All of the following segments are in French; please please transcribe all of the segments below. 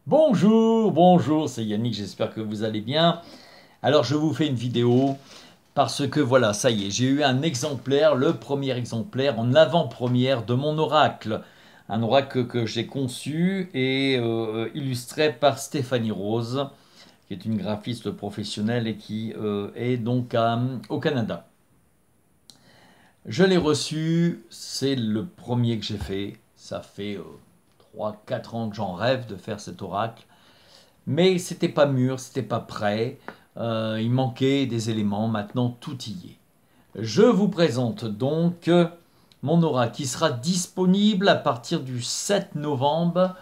Bonjour, bonjour, c'est Yannick, j'espère que vous allez bien. Alors je vous fais une vidéo parce que voilà, ça y est, j'ai eu un exemplaire, le premier exemplaire en avant-première de mon oracle. Un oracle que j'ai conçu et illustré par Stéphanie Rose, qui est une graphiste professionnelle et qui est donc au Canada. Je l'ai reçu, c'est le premier que j'ai fait. Ça fait 3-4 ans que j'en rêve de faire cet oracle. Mais c'était pas mûr, c'était pas prêt. Il manquait des éléments. Maintenant, tout y est. Je vous présente donc mon aura qui sera disponible à partir du 7 novembre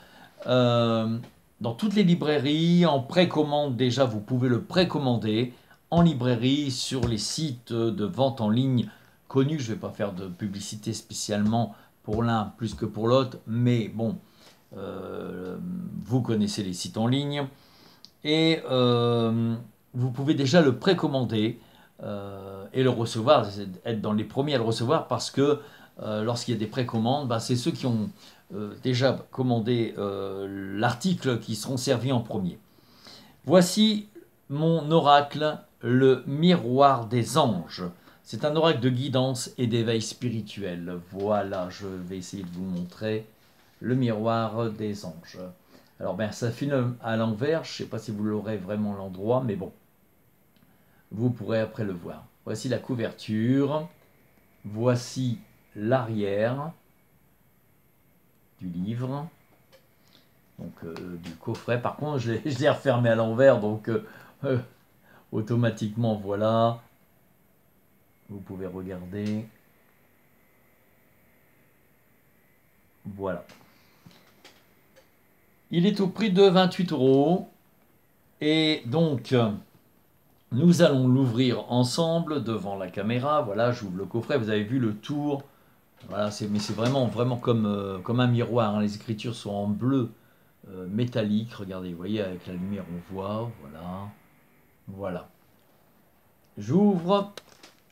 euh, dans toutes les librairies. En précommande, déjà, vous pouvez le précommander en librairie sur les sites de vente en ligne connus. Je ne vais pas faire de publicité spécialement pour l'un plus que pour l'autre, mais bon, euh, vous connaissez les sites en ligne et vous pouvez déjà le précommander et le recevoir, être dans les premiers à le recevoir parce que lorsqu'il y a des précommandes, bah, c'est ceux qui ont déjà commandé l'article qui seront servis en premier. Voici mon oracle, le miroir des anges. C'est un oracle de guidance et d'éveil spirituel. Voilà, je vais essayer de vous montrer le miroir des anges. Alors ben ça filme à l'envers, je ne sais pas si vous l'aurez vraiment l'endroit, mais bon, vous pourrez après le voir. Voici la couverture, voici l'arrière du livre, donc du coffret. Par contre, je l'ai refermé à l'envers, donc euh, automatiquement, voilà, vous pouvez regarder. Voilà. Il est au prix de 28 euros. Et donc, nous allons l'ouvrir ensemble devant la caméra. Voilà, j'ouvre le coffret. Vous avez vu le tour. Voilà, mais c'est vraiment, vraiment comme un miroir, hein. Les écritures sont en bleu métallique. Regardez, vous voyez, avec la lumière, on voit. Voilà. Voilà. J'ouvre.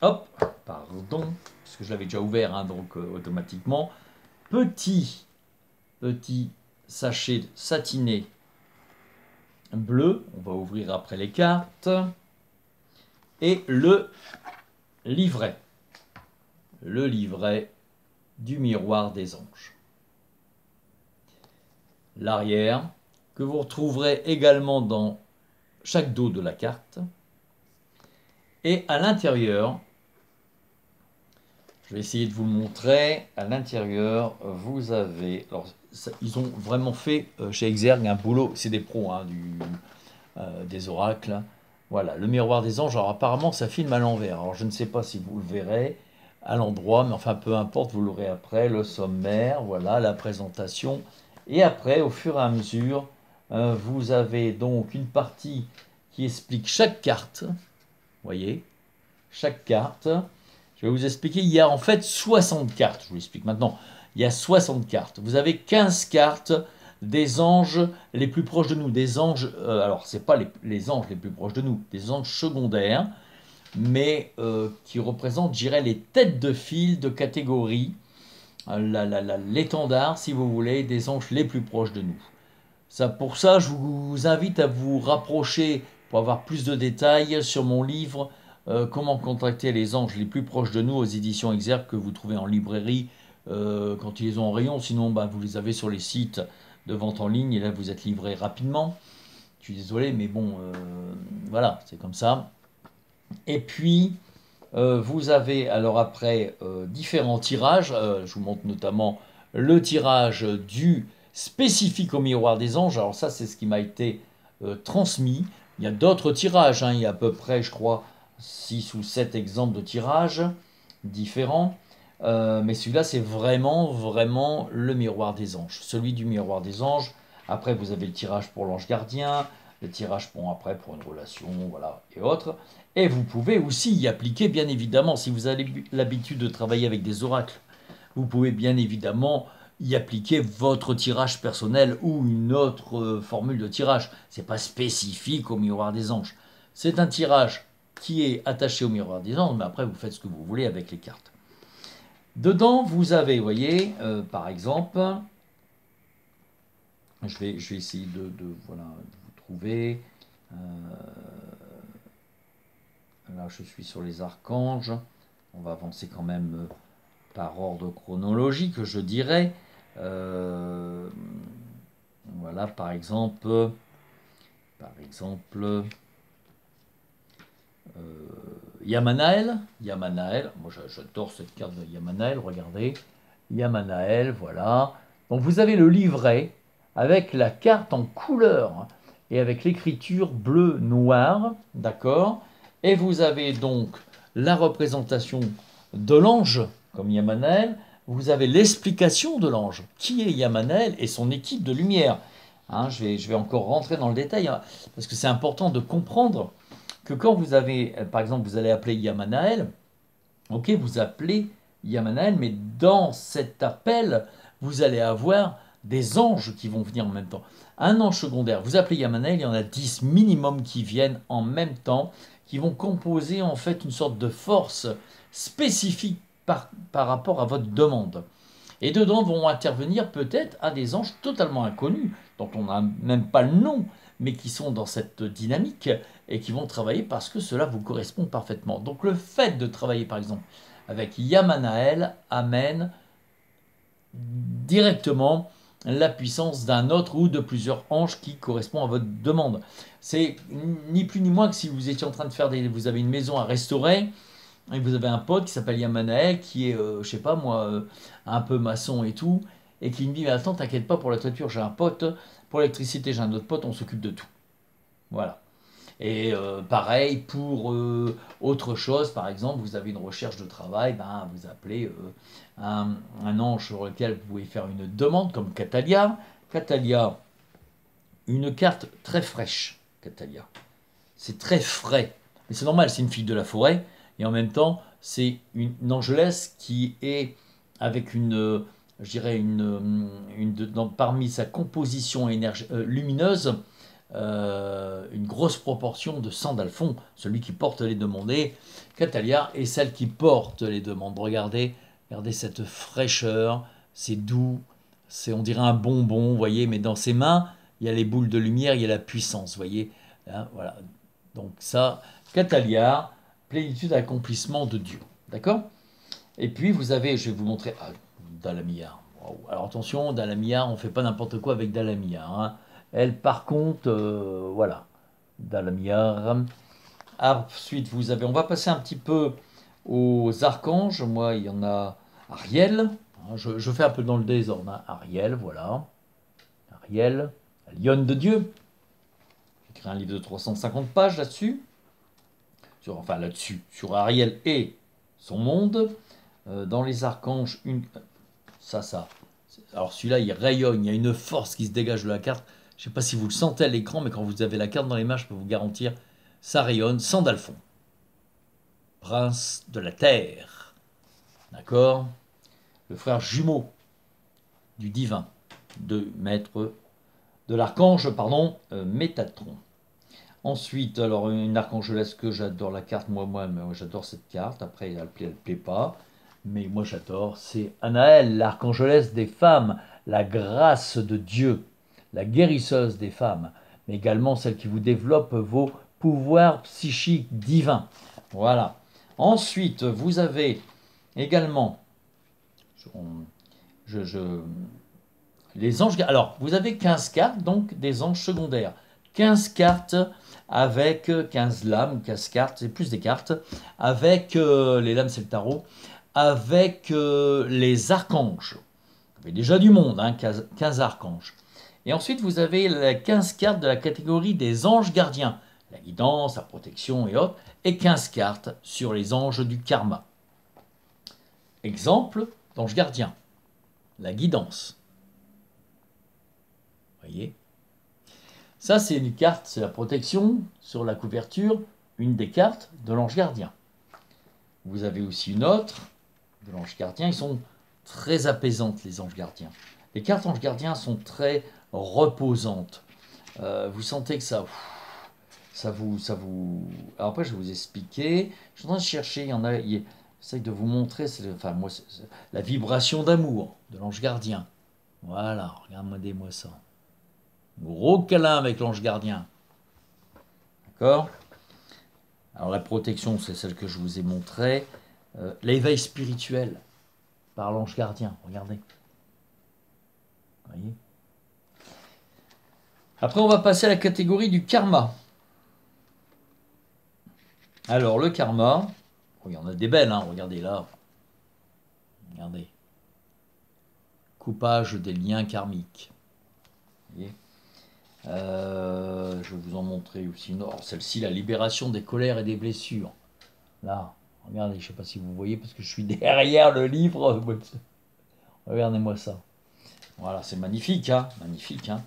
Hop, pardon, parce que je l'avais déjà ouvert, hein, donc automatiquement. Petit, petit sachet satiné bleu. On va ouvrir après les cartes. Et le livret. Le livret du miroir des anges. L'arrière, que vous retrouverez également dans chaque dos de la carte. Et à l'intérieur, je vais essayer de vous le montrer. À l'intérieur, vous avez. Alors, ils ont vraiment fait chez Exergue un boulot. C'est des pros hein, des oracles. Voilà, le miroir des anges. Alors, apparemment, ça filme à l'envers. Alors, je ne sais pas si vous le verrez à l'endroit, mais enfin, peu importe, vous l'aurez après. Le sommaire, voilà, la présentation. Et après, au fur et à mesure, vous avez donc une partie qui explique chaque carte. Vous voyez, chaque carte. Je vais vous expliquer, il y a en fait 60 cartes. Je vous l'explique maintenant. Il y a 60 cartes. Vous avez 15 cartes des anges les plus proches de nous. Des anges, alors ce n'est pas les anges les plus proches de nous, des anges secondaires, mais qui représentent, je dirais, les têtes de file de catégorie, l'étendard, si vous voulez, des anges les plus proches de nous. Pour ça, je vous invite à vous rapprocher pour avoir plus de détails sur mon livre Comment contacter les anges les plus proches de nous aux éditions Exergue que vous trouvez en librairie quand ils les ont en rayon. Sinon, bah, vous les avez sur les sites de vente en ligne et là vous êtes livré rapidement. Je suis désolé, mais bon, voilà, c'est comme ça. Et puis, vous avez alors après différents tirages. Je vous montre notamment le tirage du spécifique au miroir des anges. Alors ça, c'est ce qui m'a été transmis. Il y a d'autres tirages, hein. Il y a à peu près, je crois, 6 ou 7 exemples de tirages différents. Mais celui-là, c'est vraiment, vraiment le miroir des anges. Celui du miroir des anges. Après, vous avez le tirage pour l'ange gardien, le tirage pour après pour une relation, voilà, et autres. Et vous pouvez aussi y appliquer, bien évidemment, si vous avez l'habitude de travailler avec des oracles, vous pouvez bien évidemment y appliquer votre tirage personnel ou une autre formule de tirage. Ce n'est pas spécifique au miroir des anges. C'est un tirage qui est attaché au miroir des anges, mais après vous faites ce que vous voulez avec les cartes. Dedans, vous avez, vous voyez, par exemple, Je vais essayer voilà, de vous trouver. Euh, là, je suis sur les archanges. On va avancer quand même par ordre chronologique, je dirais. Euh, voilà, par exemple, Yamanael. Yamanael, moi j'adore cette carte de Yamanael, regardez. Yamanael, voilà. Donc vous avez le livret avec la carte en couleur et avec l'écriture bleu-noir, d'accord. Et vous avez donc la représentation de l'ange, comme Yamanael. Vous avez l'explication de l'ange, qui est Yamanael et son équipe de lumière. Hein, je vais encore rentrer dans le détail, hein, parce que c'est important de comprendre que quand vous avez, par exemple, vous allez appeler Yamanael, ok, vous appelez Yamanael, mais dans cet appel, vous allez avoir des anges qui vont venir en même temps. Un ange secondaire, vous appelez Yamanael, il y en a 10 minimum qui viennent en même temps, qui vont composer en fait une sorte de force spécifique par rapport à votre demande. Et dedans vont intervenir peut-être à des anges totalement inconnus, dont on n'a même pas le nom, mais qui sont dans cette dynamique et qui vont travailler parce que cela vous correspond parfaitement. Donc le fait de travailler par exemple avec Yamanael amène directement la puissance d'un autre ou de plusieurs anges qui correspond à votre demande. C'est ni plus ni moins que si vous étiez en train de faire vous avez une maison à restaurer et vous avez un pote qui s'appelle Yamanael, qui est, je sais pas moi, un peu maçon et tout, et qui me dit, mais attends, t'inquiète pas pour la toiture, j'ai un pote, pour l'électricité, j'ai un autre pote, on s'occupe de tout. Voilà. Et pareil pour autre chose, par exemple, vous avez une recherche de travail, ben, vous appelez un ange sur lequel vous pouvez faire une demande, comme Catalia. Catalia, une carte très fraîche, Catalia. C'est très frais. Mais c'est normal, c'est une fille de la forêt. Et en même temps, c'est une angelesse qui est avec je dirais, parmi sa composition lumineuse, une grosse proportion de Sandalphon, celui qui porte les demandés. Catalia est celle qui porte les demandes. Regardez cette fraîcheur, c'est doux, on dirait un bonbon, vous voyez, mais dans ses mains, il y a les boules de lumière, il y a la puissance, vous voyez. Hein, voilà. Donc ça, Catalia, plénitude, accomplissement de Dieu. D'accord. Et puis vous avez, je vais vous montrer, Dalamia. Wow. Alors attention, Dalamia, on ne fait pas n'importe quoi avec Dalamia. Hein. Elle, par contre, voilà, Dalamia. Ensuite, on va passer un petit peu aux archanges. Moi, il y en a Ariel. Hein, je fais un peu dans le désordre. Hein. Ariel, voilà. Ariel, la lionne de Dieu. J'ai écrit un livre de 350 pages là-dessus. Enfin, là-dessus, sur Ariel et son monde. Dans les archanges, ça. Alors celui-là, il rayonne, il y a une force qui se dégage de la carte. Je ne sais pas si vous le sentez à l'écran, mais quand vous avez la carte dans les mains, je peux vous garantir, ça rayonne. Sandalphon, prince de la terre. D'accord. Le frère jumeau du divin, de l'archange, pardon, Métatron. Ensuite, alors une archangelesse que j'adore la carte, moi j'adore cette carte. Après, elle plaît pas. Mais moi j'adore, c'est Anaël, l'archangelesse des femmes, la grâce de Dieu, la guérisseuse des femmes, mais également celle qui vous développe vos pouvoirs psychiques divins. Voilà. Ensuite, vous avez également les anges. Alors, vous avez 15 cartes, donc des anges secondaires. 15 cartes avec 15 lames, 15 cartes, c'est plus des cartes, avec les lames, c'est le tarot, avec les archanges. Vous avez déjà du monde, hein, 15 archanges. Et ensuite, vous avez les 15 cartes de la catégorie des anges gardiens, la guidance, la protection et autres, et 15 cartes sur les anges du karma. Exemple d'ange gardien, la guidance. Vous voyez? Ça, c'est une carte, c'est la protection sur la couverture, une des cartes de l'ange gardien. Vous avez aussi une autre de l'ange gardien. Ils sont très apaisantes, les anges gardiens. Les cartes anges gardiens sont très reposantes. Vous sentez que ça vous... Alors après, je vais vous expliquer. Je suis en train de chercher, j'essaie de vous montrer, c'est la vibration d'amour de l'ange gardien. Voilà, regardez-moi ça. Gros câlin avec l'ange gardien. D'accord? Alors la protection, c'est celle que je vous ai montrée. L'éveil spirituel par l'ange gardien. Regardez. Vous voyez? Après, on va passer à la catégorie du karma. Alors, le karma, oh, il y en a des belles, hein, regardez là. Regardez. Coupage des liens karmiques. Vous voyez? Je vais vous en montrer aussi une autre. Celle-ci, la libération des colères et des blessures. Là, regardez, je ne sais pas si vous voyez, parce que je suis derrière le livre. Regardez-moi ça. Voilà, c'est magnifique, hein, magnifique, hein.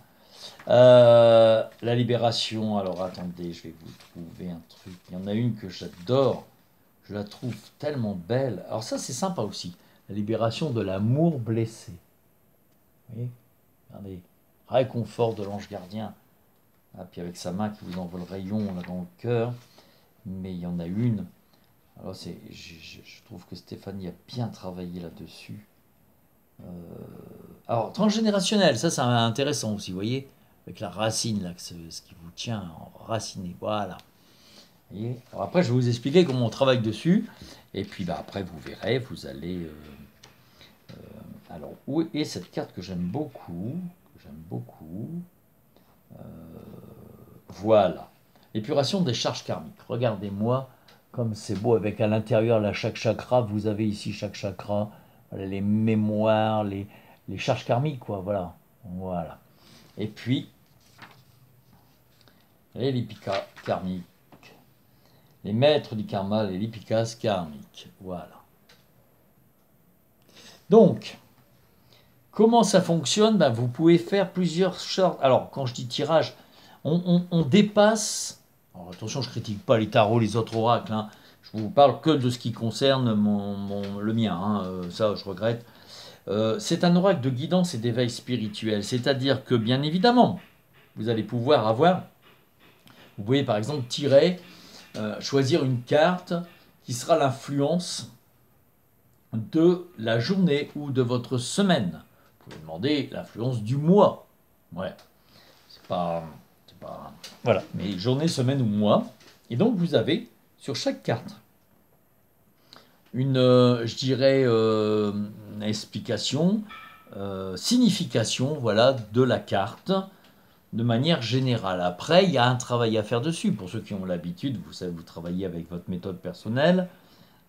La libération, alors attendez, je vais vous trouver un truc. Il y en a une que j'adore, je la trouve tellement belle. Alors ça, c'est sympa aussi. La libération de l'amour blessé. Vous voyez? Regardez, réconfort de l'ange gardien. Ah, puis avec sa main qui vous envoie le rayon là dans le cœur. Mais il y en a une. Alors je trouve que Stéphanie a bien travaillé là-dessus. Alors, transgénérationnel, ça c'est intéressant aussi, vous voyez, avec la racine, là, ce qui vous tient enraciné, voilà. Vous voyez. Alors après, je vais vous expliquer comment on travaille dessus, et puis bah, après, vous verrez, vous allez... alors, où est cette carte que j'aime beaucoup? Voilà. Épuration des charges karmiques. Regardez-moi comme c'est beau, avec à l'intérieur, là, chaque chakra, vous avez ici chaque chakra, voilà, les mémoires, les charges karmiques, quoi, voilà. Voilà. Et puis, les lipikas karmiques. Les maîtres du karma, les lipikas karmiques. Voilà. Donc, comment ça fonctionne? Ben, vous pouvez faire plusieurs sortes. Alors, quand je dis tirage, on dépasse... Alors, attention, je ne critique pas les tarots, les autres oracles. Hein. Je vous parle que de ce qui concerne le mien. Hein. Ça, je regrette. C'est un oracle de guidance et d'éveil spirituel. C'est-à-dire que, bien évidemment, vous allez pouvoir avoir... Vous pouvez, par exemple, tirer, choisir une carte qui sera l'influence de la journée ou de votre semaine. Vous pouvez demander l'influence du mois. Ouais. C'est pas... Voilà, mais journée, semaine ou mois. Et donc, vous avez sur chaque carte une, je dirais, une explication, signification, voilà, de la carte de manière générale. Après, il y a un travail à faire dessus. Pour ceux qui ont l'habitude, vous savez, vous travaillez avec votre méthode personnelle.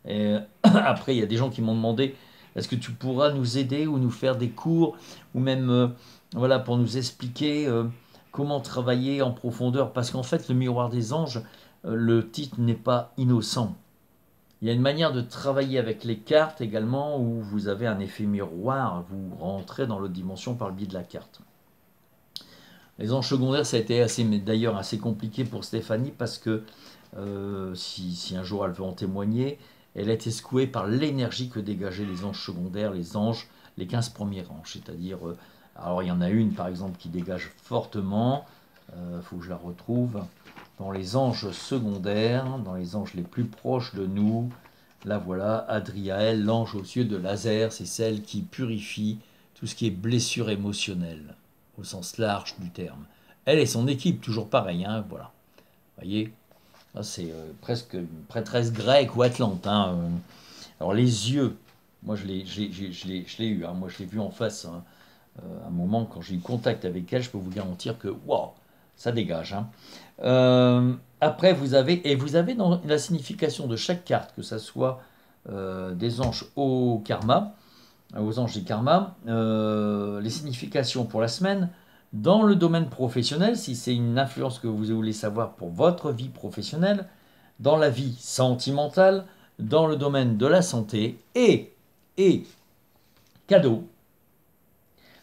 Et après, il y a des gens qui m'ont demandé, est-ce que tu pourras nous aider ou nous faire des cours, ou même, voilà, pour nous expliquer comment travailler en profondeur, parce qu'en fait, le miroir des anges, le titre n'est pas innocent. Il y a une manière de travailler avec les cartes également, où vous avez un effet miroir, vous rentrez dans l'autre dimension par le biais de la carte. Les anges secondaires, ça a été d'ailleurs assez compliqué pour Stéphanie, parce que si un jour elle veut en témoigner, elle a été secouée par l'énergie que dégageaient les anges secondaires, les anges, les 15 premiers anges, c'est-à-dire... alors il y en a une par exemple qui dégage fortement, faut que je la retrouve, dans les anges secondaires, dans les anges les plus proches de nous, là voilà, Adriaël, l'ange aux yeux de laser, c'est celle qui purifie tout ce qui est blessure émotionnelle, au sens large du terme. Elle et son équipe, toujours pareil, hein, voilà. Vous voyez, c'est presque une prêtresse grecque ou atlante. Hein. Alors les yeux, moi je l'ai eu, hein, moi je l'ai vu en face, hein. Un moment, quand j'ai eu contact avec elle, je peux vous garantir que, waouh, ça dégage. Hein. Après, vous avez dans la signification de chaque carte, que ce soit des anges au karma, aux anges des karmas, les significations pour la semaine, dans le domaine professionnel, si c'est une influence que vous voulez savoir pour votre vie professionnelle, dans la vie sentimentale, dans le domaine de la santé, et cadeau,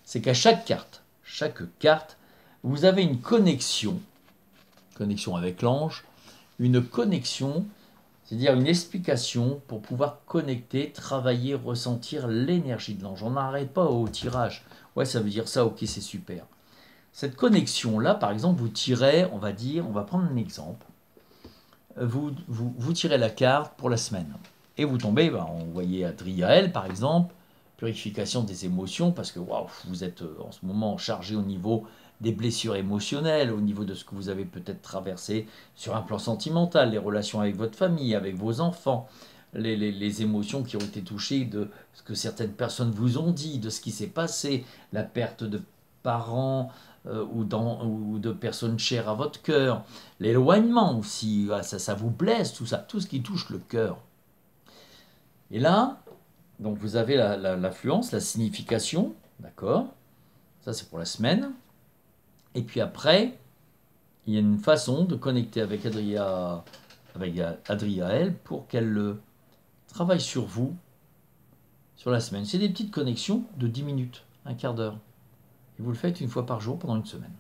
c'est qu'à chaque carte, vous avez une connexion avec l'ange, une connexion, c'est-à-dire une explication pour pouvoir connecter, travailler, ressentir l'énergie de l'ange. On n'arrête pas au tirage. Ouais, ça veut dire ça, ok, c'est super. Cette connexion-là, par exemple, vous tirez, on va prendre un exemple. Vous tirez la carte pour la semaine. Et vous tombez, on voyait Adriaël, par exemple, purification des émotions, parce que waouh, vous êtes en ce moment chargé au niveau des blessures émotionnelles, au niveau de ce que vous avez peut-être traversé sur un plan sentimental, les relations avec votre famille, avec vos enfants, les émotions qui ont été touchées de ce que certaines personnes vous ont dit, de ce qui s'est passé, la perte de parents ou de personnes chères à votre cœur, l'éloignement aussi, ça vous blesse, tout ça, tout ce qui touche le cœur. Et là, donc vous avez l'affluence, la signification, d'accord? Ça c'est pour la semaine. Et puis après, il y a une façon de connecter avec Adriaël pour qu'elle travaille sur vous sur la semaine. C'est des petites connexions de 10 minutes, un quart d'heure. Et vous le faites une fois par jour pendant une semaine.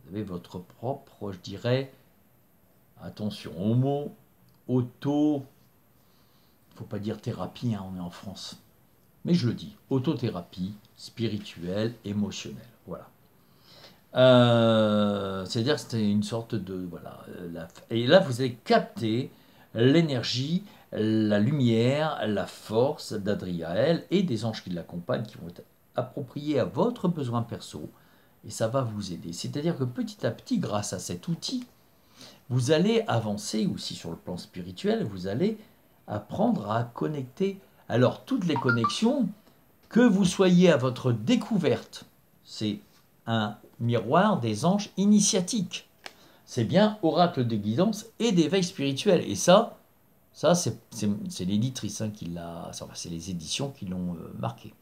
Vous avez votre propre, je dirais, attention au mot, auto, il ne faut pas dire thérapie, hein, on est en France. Mais je le dis, autothérapie spirituelle, émotionnelle. Voilà. C'est-à-dire que c'était une sorte de... Voilà, et là, vous allez capter l'énergie, la lumière, la force d'Adriaël et des anges qui l'accompagnent, qui vont être appropriés à votre besoin perso, et ça va vous aider. C'est-à-dire que petit à petit, grâce à cet outil, vous allez avancer aussi sur le plan spirituel, vous allez apprendre à connecter. Alors, toutes les connexions, que vous soyez à votre découverte, c'est un miroir des anges initiatiques. C'est bien oracle de guidance et d'éveil spirituel. Et ça c'est l'éditrice qui l'a, enfin, c'est les éditions qui l'ont marqué.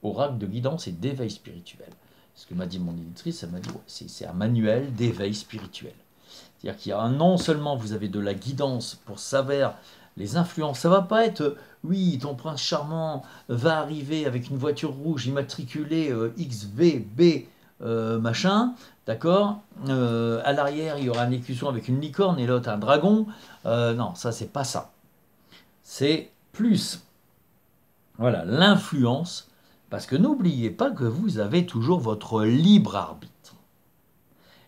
Oracle de guidance et d'éveil spirituel. Ce que m'a dit mon éditrice, elle m'a dit, ouais, c'est un manuel d'éveil spirituel. C'est-à-dire qu'il y a non seulement vous avez de la guidance pour savoir les influences, ça va pas être, oui, ton prince charmant va arriver avec une voiture rouge immatriculée XVB machin, d'accord, à l'arrière il y aura un écusson avec une licorne et l'autre un dragon, non, ça c'est pas ça. C'est plus, voilà, l'influence, parce que n'oubliez pas que vous avez toujours votre libre arbitre.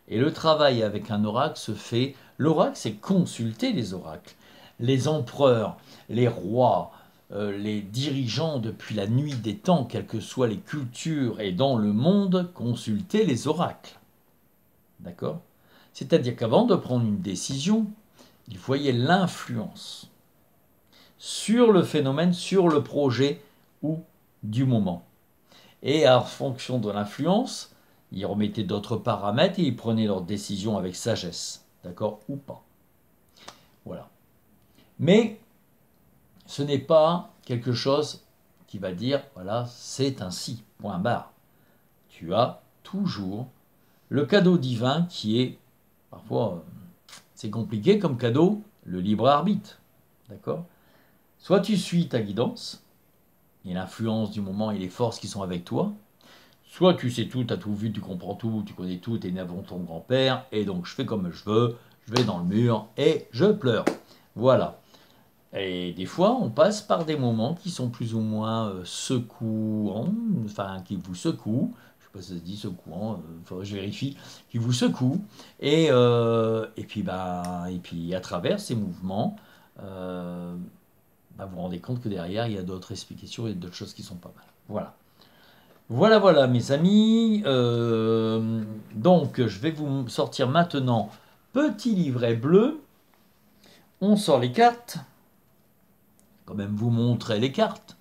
Et le travail avec un oracle se fait, l'oracle c'est consulter les oracles. Les empereurs, les rois, les dirigeants depuis la nuit des temps, quelles que soient les cultures et dans le monde, consultaient les oracles. D'accord? C'est-à-dire qu'avant de prendre une décision, ils voyaient l'influence sur le phénomène, sur le projet ou du moment. Et en fonction de l'influence, ils remettaient d'autres paramètres et ils prenaient leurs décisions avec sagesse. D'accord? Ou pas. Voilà. Mais ce n'est pas quelque chose qui va dire, voilà, c'est ainsi, point barre. Tu as toujours le cadeau divin qui est, parfois, c'est compliqué comme cadeau, le libre arbitre. D'accord? Soit tu suis ta guidance, et l'influence du moment et les forces qui sont avec toi, soit tu sais tout, tu as tout vu, tu comprends tout, tu connais tout, tu es né avant ton grand-père, et donc je fais comme je veux, je vais dans le mur et je pleure. Voilà. Et des fois, on passe par des moments qui sont plus ou moins secouants, enfin qui vous secouent, je ne sais pas si ça se dit secouant, faudrait que je vérifie, qui vous secouent, et puis à travers ces mouvements, vous vous rendez compte que derrière, il y a d'autres explications et d'autres choses qui sont pas mal. Voilà. Voilà, voilà, mes amis. Donc, je vais vous sortir maintenant petit livret bleu. On sort les cartes. Quand même vous montrer les cartes.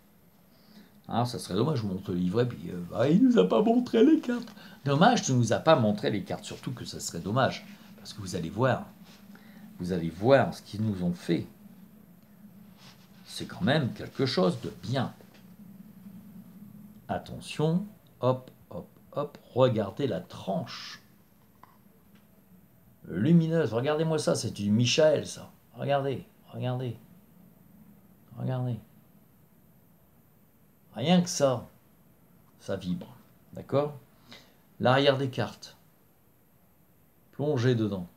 Hein, ça serait dommage, je vous montre le livret, puis il nous a pas montré les cartes. Dommage, tu nous as pas montré les cartes, surtout que ça serait dommage, parce que vous allez voir ce qu'ils nous ont fait. C'est quand même quelque chose de bien. Attention, hop, hop, hop, regardez la tranche. Lumineuse, regardez-moi ça, c'est du Michael, ça. Regardez, regardez. Regardez. Rien que ça, ça vibre. D'accord? L'arrière des cartes. Plongez dedans.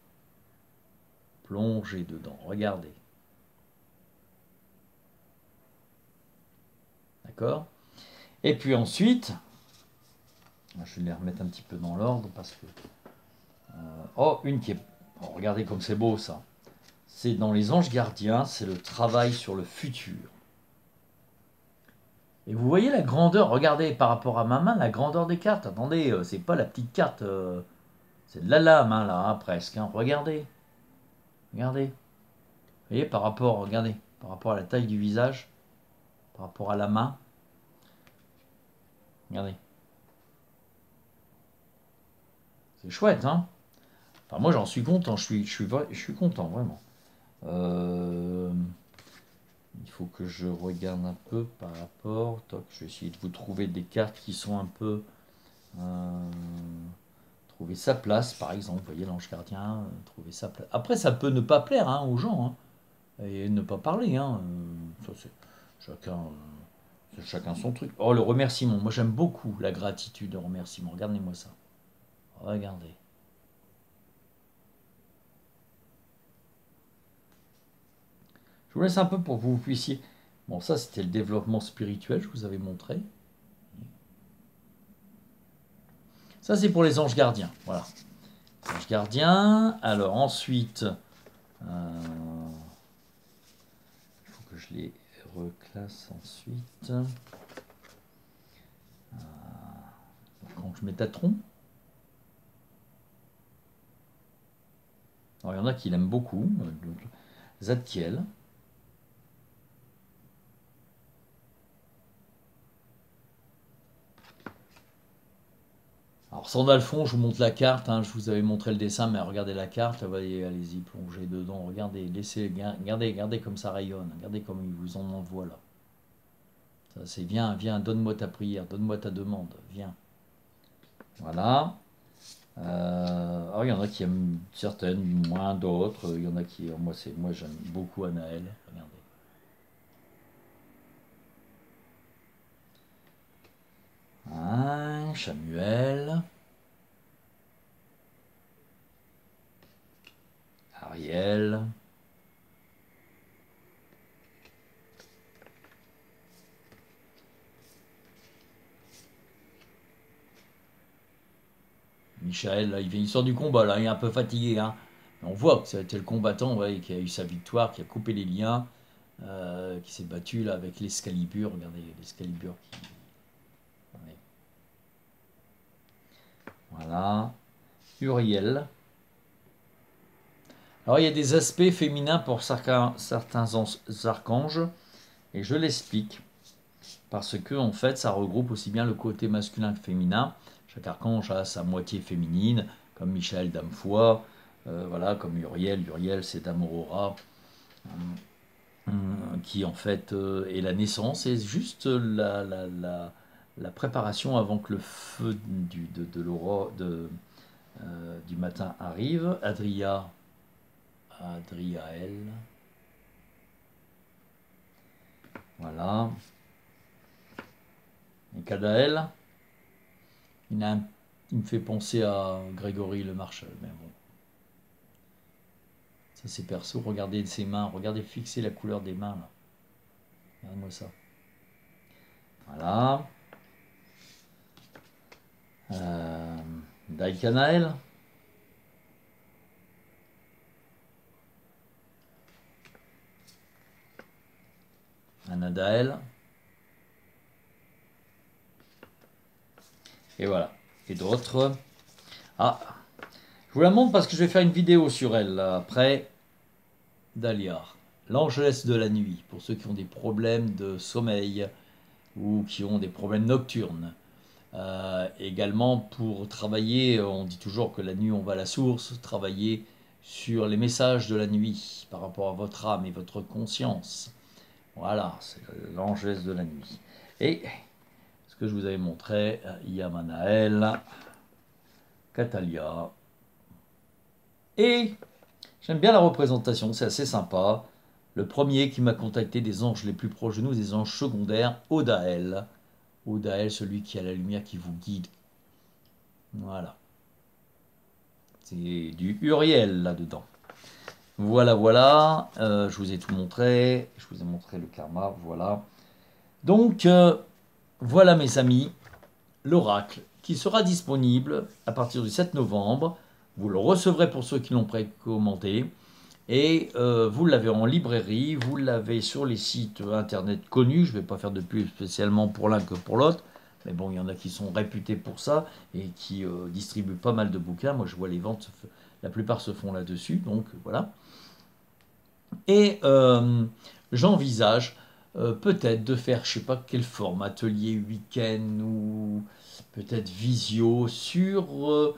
Plongez dedans. Regardez. D'accord? Et puis ensuite, je vais les remettre un petit peu dans l'ordre parce que... une qui est... Oh, regardez comme c'est beau ça. C'est dans les anges gardiens, c'est le travail sur le futur. Et vous voyez la grandeur, regardez par rapport à ma main, la grandeur des cartes. Attendez, c'est pas la petite carte, c'est de la lame, hein, là, hein, presque. Hein. Regardez, regardez. Vous voyez, par rapport, regardez, par rapport à la taille du visage, par rapport à la main. Regardez. C'est chouette, hein. Enfin, moi, j'en suis content, je suis content, vraiment. Euh, il faut que je regarde un peu par rapport. Toc, je vais essayer de vous trouver des cartes qui sont un peu... trouver sa place, par exemple. Vous voyez, l'ange gardien, trouver sa place. Après, ça peut ne pas plaire hein, aux gens, hein, et ne pas parler. Hein. Ça, c'est chacun son truc. Oh, le remerciement. Moi, j'aime beaucoup la gratitude, le remerciement. Regardez-moi ça. Regardez. Je vous laisse un peu pour que vous puissiez... Bon, ça, c'était le développement spirituel, je vous avais montré. Ça, c'est pour les anges gardiens. Voilà. Anges gardiens. Alors, ensuite... il faut que je les reclasse ensuite. Quand je Métatron. Alors, il y en a qui l'aiment beaucoup. Zadkiel. Alors, Sandalphon, je vous montre la carte. Hein, je vous avais montré le dessin, mais regardez la carte. Allez-y, plongez dedans. Regardez, regardez comme ça rayonne. Regardez comme il vous en envoie là. Ça, c'est viens, donne-moi ta prière, donne-moi ta demande. Viens. Voilà. Alors, il y en a qui aiment certaines, moins d'autres. Il y en a qui. Moi, j'aime beaucoup Anaël. Regardez. Samuel. Ariel. Michael, là, il sort du combat, là, il est un peu fatigué. Hein. On voit que c'était le combattant ouais, qui a eu sa victoire, qui a coupé les liens, qui s'est battu là, avec l'Excalibur. Regardez l'Excalibur qui... Voilà. Uriel. Alors il y a des aspects féminins pour certains archanges, et je l'explique. Parce que en fait, ça regroupe aussi bien le côté masculin que féminin. Chaque archange a sa moitié féminine, comme Michael, Dame Foi, voilà, comme Uriel. Uriel, c'est Dame Aurora, qui en fait est la naissance, et juste la préparation avant que le feu de l'aurore du matin arrive. Adriaël. Voilà. Et Cadaël, il me fait penser à Grégory le Marshal, mais bon. Ça c'est perso, regardez ses mains, regardez fixer la couleur des mains là. Regardez-moi ça. Voilà. Daikanaël. Anadaël. Et voilà. Et d'autres. Ah, je vous la montre parce que je vais faire une vidéo sur elle là, après. Daliar, l'angelesse de la nuit, pour ceux qui ont des problèmes de sommeil ou qui ont des problèmes nocturnes. Également pour travailler, on dit toujours que la nuit on va à la source, travailler sur les messages de la nuit par rapport à votre âme et votre conscience. Voilà, c'est l'angelesse de la nuit. Et ce que je vous avais montré, Yamanaël, Catalia. Et j'aime bien la représentation, c'est assez sympa. Le premier qui m'a contacté des anges les plus proches de nous, des anges secondaires, Odaël. Odaël, celui qui a la lumière qui vous guide. Voilà. C'est du Uriel là-dedans. Voilà, voilà. Je vous ai tout montré. Je vous ai montré le karma, voilà. Donc, voilà mes amis, l'oracle qui sera disponible à partir du 7 novembre. Vous le recevrez pour ceux qui l'ont précommandé. Et vous l'avez en librairie, vous l'avez sur les sites internet connus. Je ne vais pas faire de pub spécialement pour l'un que pour l'autre. Mais bon, il y en a qui sont réputés pour ça et qui distribuent pas mal de bouquins. Moi, je vois les ventes, la plupart se font là-dessus. Donc voilà. Et j'envisage peut-être de faire, je sais pas quelle forme, atelier week-end ou peut-être visio sur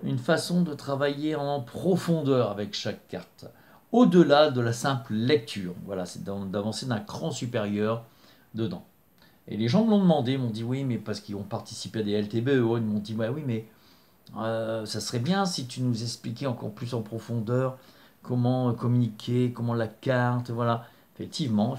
une façon de travailler en profondeur avec chaque carte. Au-delà de la simple lecture. Voilà, c'est d'avancer d'un cran supérieur dedans. Et les gens me l'ont demandé, m'ont dit oui, mais parce qu'ils ont participé à des LTBE, ils m'ont dit ouais, oui, mais ça serait bien si tu nous expliquais encore plus en profondeur comment communiquer, comment la carte, voilà. Effectivement,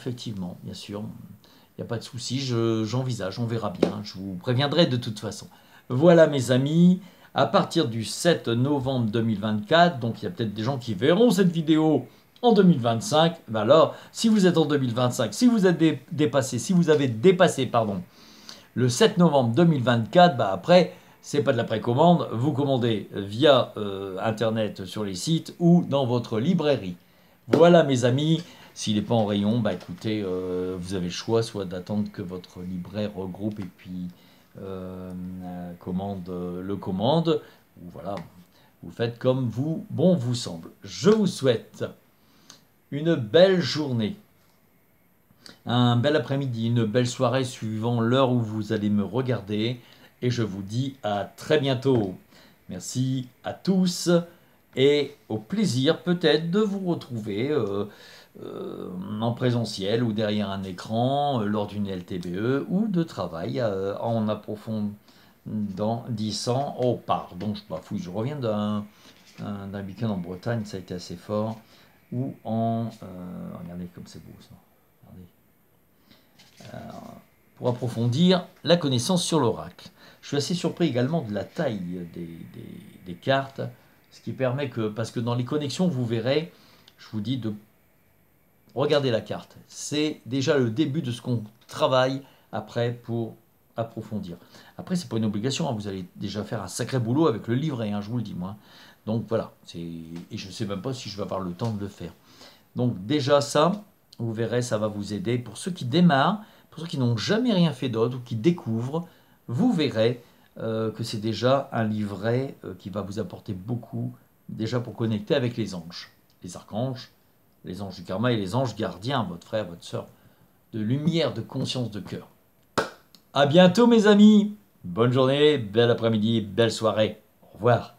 bien sûr, il n'y a pas de souci, j'envisage, on verra bien, je vous préviendrai de toute façon. Voilà mes amis, à partir du 7 novembre 2024, donc il y a peut-être des gens qui verront cette vidéo en 2025, ben alors, si vous êtes en 2025, si vous êtes dépassé, si vous avez dépassé, pardon, le 7 novembre 2024, bah après, c'est pas de la précommande, vous commandez via Internet sur les sites ou dans votre librairie. Voilà mes amis, s'il n'est pas en rayon, bah écoutez, vous avez le choix, soit d'attendre que votre libraire regroupe et puis le commande, ou voilà, vous faites comme bon vous semble. Je vous souhaite une belle journée, un bel après-midi, une belle soirée suivant l'heure où vous allez me regarder. Et je vous dis à très bientôt. Merci à tous et au plaisir peut-être de vous retrouver en présentiel ou derrière un écran lors d'une LTBE ou de travail en approfondissant. Oh pardon, je bafouille, je reviens d'un week-end en Bretagne, ça a été assez fort. Ou regardez comme c'est beau ça. Regardez. Pour approfondir la connaissance sur l'oracle. Je suis assez surpris également de la taille des cartes, ce qui permet que, parce que dans les connexions, vous verrez, je vous dis de regarder la carte. C'est déjà le début de ce qu'on travaille après pour approfondir. Après, c'est pas une obligation, hein, vous allez déjà faire un sacré boulot avec le livret, hein, je vous le dis moi. Donc voilà, et je ne sais même pas si je vais avoir le temps de le faire. Donc déjà ça, vous verrez, ça va vous aider. Pour ceux qui démarrent, pour ceux qui n'ont jamais rien fait d'autre ou qui découvrent, vous verrez que c'est déjà un livret qui va vous apporter beaucoup, déjà pour connecter avec les anges, les archanges, les anges du karma et les anges gardiens, votre frère, votre soeur, de lumière, de conscience, de cœur. À bientôt mes amis, bonne journée, bel après-midi, belle soirée, au revoir.